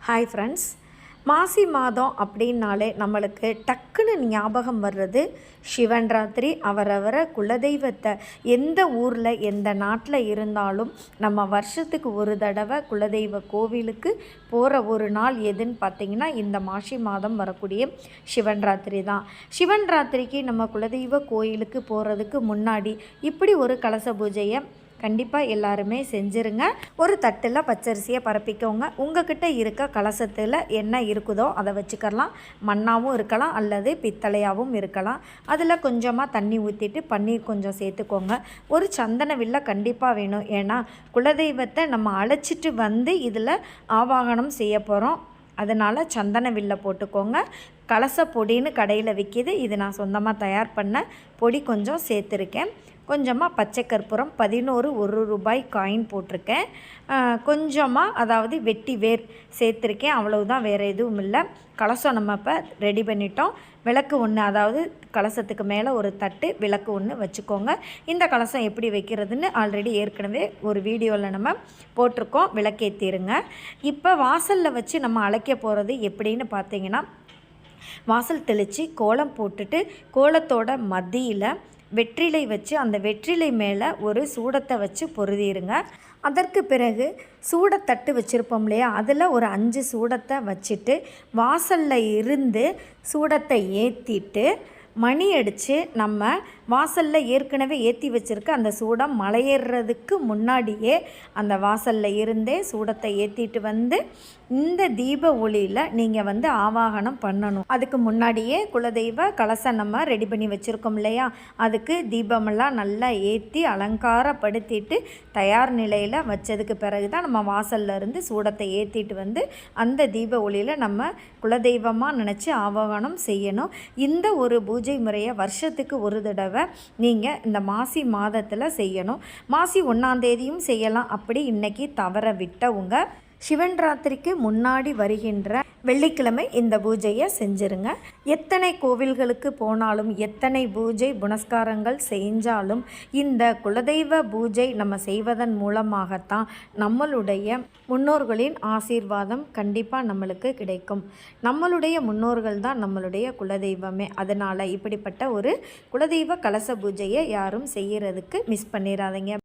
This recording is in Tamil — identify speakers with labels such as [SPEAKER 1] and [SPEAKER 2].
[SPEAKER 1] ஹாய் ஃப்ரெண்ட்ஸ், மாசி மாதம் அப்படின்னாலே நம்மளுக்கு டக்குன்னு ஞாபகம் வர்றது சிவன் ராத்திரி. அவரவரை குலதெய்வத்தை எந்த ஊரில் எந்த நாட்டில் இருந்தாலும் நம்ம வருஷத்துக்கு ஒரு தடவை குலதெய்வ கோவிலுக்கு போகிற ஒரு நாள் எதுன்னு பார்த்திங்கன்னா இந்த மாசி மாதம் வரக்கூடிய சிவன் ராத்திரி தான். சிவன் ராத்திரிக்கு நம்ம குலதெய்வ கோயிலுக்கு போகிறதுக்கு முன்னாடி இப்படி ஒரு கலச பூஜையை கண்டிப்பாக எல்லாருமே செஞ்சுருங்க. ஒரு தட்டில் பச்சரிசியை பரப்பிக்கோங்க. உங்ககிட்ட இருக்க கலசத்தில் என்ன இருக்குதோ அதை வச்சுக்கலாம். மண்ணாகவும் இருக்கலாம் அல்லது பித்தளையாகவும் இருக்கலாம். அதில் கொஞ்சமாக தண்ணி ஊற்றிட்டு பன்னீர் கொஞ்சம் சேர்த்துக்கோங்க. ஒரு சந்தன வில்லை கண்டிப்பாக வேணும். ஏன்னா குலதெய்வத்தை நம்ம அழைச்சிட்டு வந்து இதில் ஆவாகனம் செய்ய போகிறோம். அதனால் சந்தன வில்லை போட்டுக்கோங்க. கலச பொடின்னு கடையில் விற்கிது. இது நான் சொந்தமாக தயார் பண்ண பொடி கொஞ்சம் சேர்த்துருக்கேன். கொஞ்சமாக பச்சை கற்பூரம் 11 1 ரூபாய் காயின் போட்டிருக்கேன். கொஞ்சமாக அதாவது வெட்டி வேர் சேர்த்துருக்கேன். அவ்வளவுதான், வேறு எதுவும் இல்லை. கலசம் நம்ம இப்போ ரெடி பண்ணிட்டோம். விளக்கு ஒன்று, அதாவது கலசத்துக்கு மேலே ஒரு தட்டு விளக்கு ஒன்று வச்சுக்கோங்க. இந்த கலசம் எப்படி வைக்கிறதுன்னு ஆல்ரெடி ஏற்கனவே ஒரு வீடியோவில் நம்ம போட்டிருக்கோம். விளக்கேற்றிடுங்க. இப்போ வாசலில் வச்சு நம்ம அழைக்க போகிறது எப்படின்னு பார்த்தீங்கன்னா, வாசல் தெளித்து கோலம் போட்டுட்டு கோலத்தோட மத்தியில் வெற்றிலை வச்சு அந்த வெற்றிலை மேலே ஒரு சூடத்தை வச்சு பொருதிடுங்க. அதற்கு பிறகு சூடத்தட்டு வச்சுருப்போம் இல்லையா, அதில் ஒரு 5 சூடத்தை வச்சுட்டு வாசலில் இருந்து சூடத்தை ஏற்றிட்டு மணி அடித்து நம்ம வாசலில் ஏற்கனவே ஏற்றி வச்சுருக்க அந்த சூடம் மலையேறுறதுக்கு முன்னாடியே அந்த வாசலில் இருந்தே சூடத்தை ஏற்றிட்டு வந்து இந்த தீப ஒளியில் நீங்கள் ஆவாகனம் பண்ணணும். அதுக்கு முன்னாடியே குலதெய்வ கலசம் நம்ம ரெடி பண்ணி வச்சுருக்கோம் இல்லையா, அதுக்கு தீபமெல்லாம் நல்லா ஏற்றி அலங்காரப்படுத்திட்டு தயார் நிலையில் வச்சதுக்கு பிறகு தான் நம்ம வாசலில் இருந்து சூடத்தை ஏற்றிட்டு வந்து அந்த தீப ஒளியில் நம்ம குலதெய்வமாக நினச்சி ஆவாகனம் செய்யணும். இந்த ஒரு பூஜை முறையை வருஷத்துக்கு ஒரு தடவை நீங்கள் இந்த மாசி மாதத்தில் செய்யணும். மாசி 1ஆம் தேதியும் செய்யலாம். அப்படி இன்றைக்கி தவற விட்டவங்க சிவன் ராத்திரிக்கு முன்னாடி வருகின்ற வெள்ளிக்கிழமை இந்த பூஜையை செஞ்சுருங்க. எத்தனை கோவில்களுக்கு போனாலும் எத்தனை பூஜை புனஸ்காரங்கள் செஞ்சாலும் இந்த குலதெய்வ பூஜை நம்ம செய்வதன் மூலமாகத்தான் நம்மளுடைய முன்னோர்களின் ஆசீர்வாதம் கண்டிப்பாக நம்மளுக்கு கிடைக்கும். நம்மளுடைய முன்னோர்கள் தான் நம்மளுடைய குலதெய்வமே. அதனால் இப்படிப்பட்ட ஒரு குலதெய்வ கலச பூஜையை யாரும் செய்கிறதுக்கு மிஸ் பண்ணிடாதீங்க.